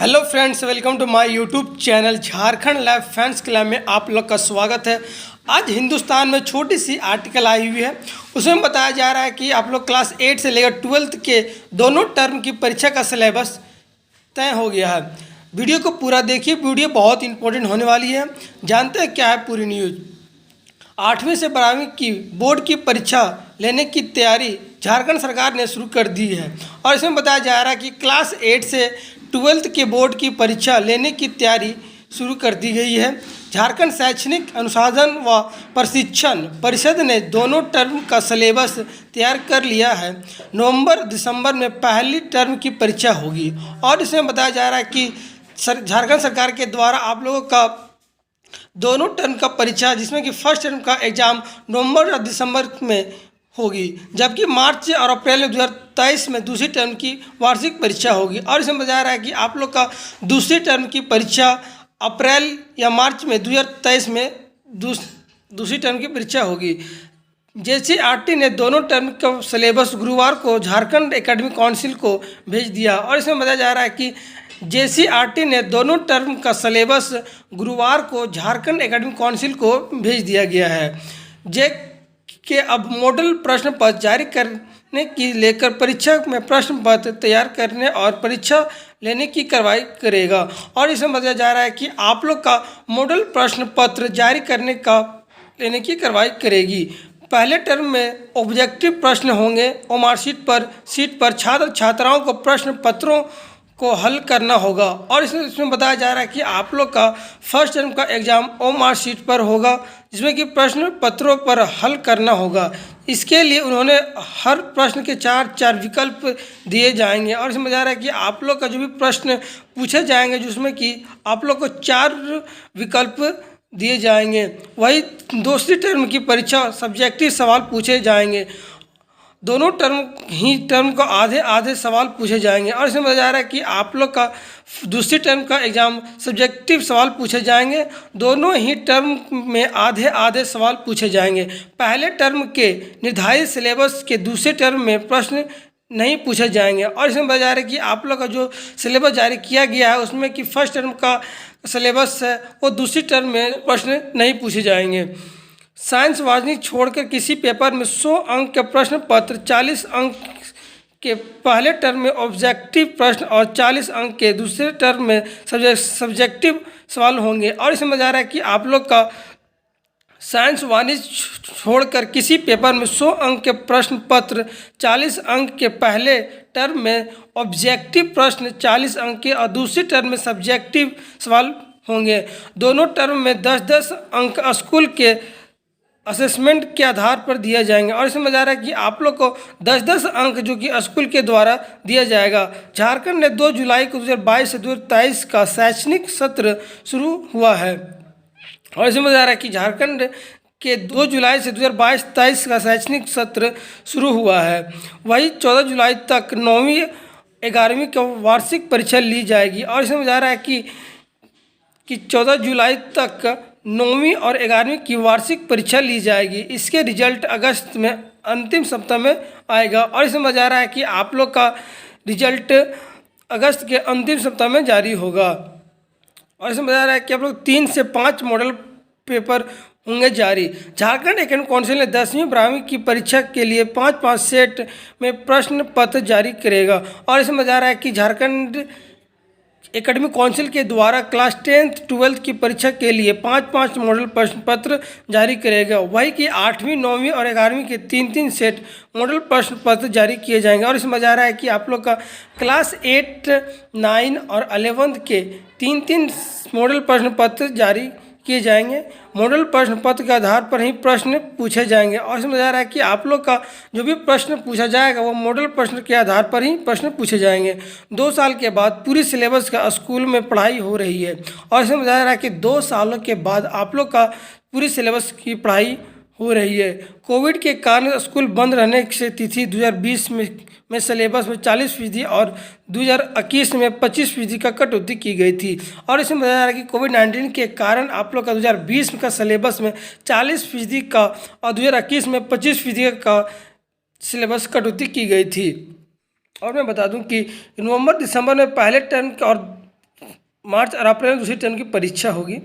Hello friends, welcome to my YouTube channel Jharkhand lab fans club में आप लोग का स्वागत है। आज हिंदुस्तान में छोटी सी आर्टिकल आई हुई है, उसमें बताया जा रहा है कि आप लोग क्लास 8 से लेकर 12th के दोनों टर्म की परीक्षा का सिलेबस तय हो गया है। वीडियो को पूरा देखिए, वीडियो बहुत इंपॉर्टेंट होने वाली है। जानते हैं क्या है पूरी न्यूज़। 8वीं से 12वीं की बोर्ड की परीक्षा लेने की तैयारी झारखंड सरकार ने शुरू कर दी है और इसमें बताया जा रहा है कि क्लास 8 से 12th के बोर्ड की परीक्षा लेने की तैयारी शुरू कर दी गई है। झारखंड शैक्षणिक अनुसंधान व प्रशिक्षण परिषद ने दोनों टर्म का सिलेबस तैयार कर लिया है। नवंबर दिसंबर में पहली टर्म की परीक्षा होगी और इसमें बताया जा रहा है कि झारखंड सरकार के द्वारा आप लोगों का दोनों टर्म का परीक्षा, जिसमें कि फर्स्ट टर्म का एग्ज़ाम नवंबर और दिसंबर में होगी, जबकि मार्च और अप्रैल में 2023 में दूसरी टर्म की वार्षिक परीक्षा होगी। और इसमें बताया रहा है कि आप लोग का दूसरी टर्म की परीक्षा अप्रैल या मार्च में 2023 में दूसरी टर्म की परीक्षा होगी। JCERT ने दोनों टर्म का सिलेबस गुरुवार को झारखंड एकेडमिक काउंसिल को भेज दिया और इसमें बताया जा रहा है कि JCERT ने दोनों टर्म का सिलेबस गुरुवार को झारखंड एकेडमिक काउंसिल को भेज दिया गया है। के अब मॉडल प्रश्न पत्र जारी करने की लेकर परीक्षा में प्रश्न पत्र तैयार करने और परीक्षा लेने की कार्रवाई करेगा। और इसमें बताया जा रहा है कि आप लोग का मॉडल प्रश्न पत्र जारी करने का लेने की कार्रवाई करेगी। पहले टर्म में ऑब्जेक्टिव प्रश्न होंगे। ओएमआर सीट पर छात्र छात्राओं को प्रश्न पत्रों को हल करना होगा और इसमें बताया जा रहा है कि आप लोग का फर्स्ट टर्म का एग्ज़ाम ओएमआर सीट पर होगा, जिसमें कि प्रश्न पत्रों पर हल करना होगा। इसके लिए उन्होंने हर प्रश्न के चार विकल्प दिए जाएंगे और इसमें बताया रहा है कि आप लोग का जो भी प्रश्न पूछे जाएंगे, जिसमें कि आप लोग को 4 विकल्प दिए जाएंगे। वही दूसरी टर्म की परीक्षा सब्जेक्टिव सवाल पूछे जाएंगे। दोनों टर्म को आधे आधे सवाल पूछे जाएंगे और इसमें बताया जा रहा है कि आप लोग का दूसरी टर्म का एग्ज़ाम सब्जेक्टिव सवाल पूछे जाएंगे। दोनों ही टर्म में आधे आधे सवाल पूछे जाएंगे। पहले टर्म के निर्धारित सिलेबस के दूसरे टर्म में प्रश्न नहीं पूछे जाएंगे और इसमें बताया जा रहा है कि आप लोग का जो सिलेबस जारी किया गया है, उसमें कि फर्स्ट टर्म का सिलेबस है वो दूसरी टर्म में प्रश्न नहीं पूछे जाएंगे। साइंस वाजनी छोड़कर किसी पेपर में 100 अंक के प्रश्न पत्र, 40 अंक के पहले टर्म में ऑब्जेक्टिव प्रश्न और 40 अंक के दूसरे टर्म में सब्जेक्टिव सवाल होंगे। और इसमें जा रहा है कि आप लोग का साइंस वाणिज्य छोड़कर किसी पेपर में 100 अंक के प्रश्न पत्र, 40 अंक के पहले टर्म में ऑब्जेक्टिव प्रश्न, 40 अंक के और दूसरी टर्म में सब्जेक्टिव सवाल होंगे। दोनों टर्म में 10-10 अंक स्कूल के असेसमेंट के आधार पर दिया जाएंगे और इसमें बता रहा है कि आप लोग को 10-10 अंक जो कि स्कूल के द्वारा दिया जाएगा। झारखंड ने 2 जुलाई को 2022 से 2023 का शैक्षणिक सत्र शुरू हुआ है और इसमें बता रहा है कि झारखंड के 2 जुलाई से 2022-23 का शैक्षणिक सत्र शुरू हुआ है। वही 14 जुलाई तक 9वीं 11वीं की वार्षिक परीक्षा ली जाएगी और इसमें बता रहा है कि 14 जुलाई तक 9वीं और 11वीं की वार्षिक परीक्षा ली जाएगी। इसके रिजल्ट अगस्त में अंतिम सप्ताह में आएगा और इसमें बता रहा है कि आप लोग का रिजल्ट अगस्त के अंतिम सप्ताह में जारी होगा। और इसमें बता रहा है कि आप लोग 3 से 5 मॉडल पेपर होंगे जारी। झारखंड एकेडमिक काउंसिल ने 10वीं 12वीं की परीक्षा के लिए 5-5 सेट में प्रश्न पत्र जारी करेगा और इसमें बता रहा है कि झारखंड एकेडमिक काउंसिल के द्वारा क्लास 10th 12th की परीक्षा के लिए 5-5 मॉडल प्रश्न पत्र जारी करेगा। वही कि 8वीं 9वीं और 11वीं के 3-3 सेट मॉडल प्रश्न पत्र जारी किए जाएंगे और इसमें बता रहा है कि आप लोग का क्लास 8, 9 और 11th के 3-3 मॉडल प्रश्न पत्र जारी किए जाएंगे। मॉडल प्रश्न पत्र के आधार पर ही प्रश्न पूछे जाएंगे और इसमें बता रहा है कि आप लोग का जो भी प्रश्न पूछा जाएगा वो मॉडल प्रश्न के आधार पर ही प्रश्न पूछे जाएंगे। 2 साल के बाद पूरी सिलेबस का स्कूल में पढ़ाई हो रही है और इसमें बताया रहा है कि 2 सालों के बाद आप लोग का पूरी सिलेबस की पढ़ाई हो रही है। कोविड के कारण स्कूल बंद रहने से तिथि 2020 में सिलेबस में 40% और 2021 में 25% का कटौती की गई थी और इसमें बताया जा रहा है कि कोविड-19 के कारण आप लोग का 2020 का सिलेबस में 40% का और 2021 में 25% का सिलेबस कटौती की गई थी। और मैं बता दूं कि नवंबर दिसंबर में पहले टर्म और मार्च और अप्रैल में दूसरी टर्म की परीक्षा होगी।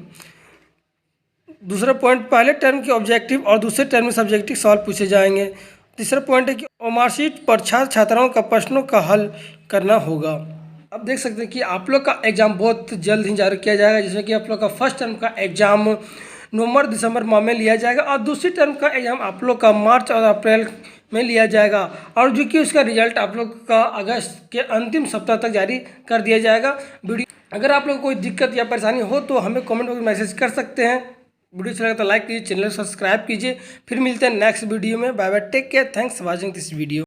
दूसरा पॉइंट, पहले टर्म के ऑब्जेक्टिव और दूसरे टर्म में सब्जेक्टिव सवाल पूछे जाएंगे। तीसरा पॉइंट है कि मार्कशीट पर छात्र छात्राओं का प्रश्नों का हल करना होगा। अब देख सकते हैं कि आप लोग का एग्ज़ाम बहुत जल्द ही जारी किया जाएगा, जिसमें कि आप लोग का फर्स्ट टर्म का एग्ज़ाम नवंबर दिसंबर माह में लिया जाएगा और दूसरी टर्म का एग्ज़ाम आप लोग का मार्च और अप्रैल में लिया जाएगा और जो कि उसका रिजल्ट आप लोग का अगस्त के अंतिम सप्ताह तक जारी कर दिया जाएगा। वीडियो अगर आप लोग को कोई दिक्कत या परेशानी हो तो हमें कमेंट बॉक्स में मैसेज कर सकते हैं। वीडियो अच्छा लगा तो लाइक कीजिए, चैनल सब्सक्राइब कीजिए। फिर मिलते हैं नेक्स्ट वीडियो में। Bye bye, take care, thanks for watching this video.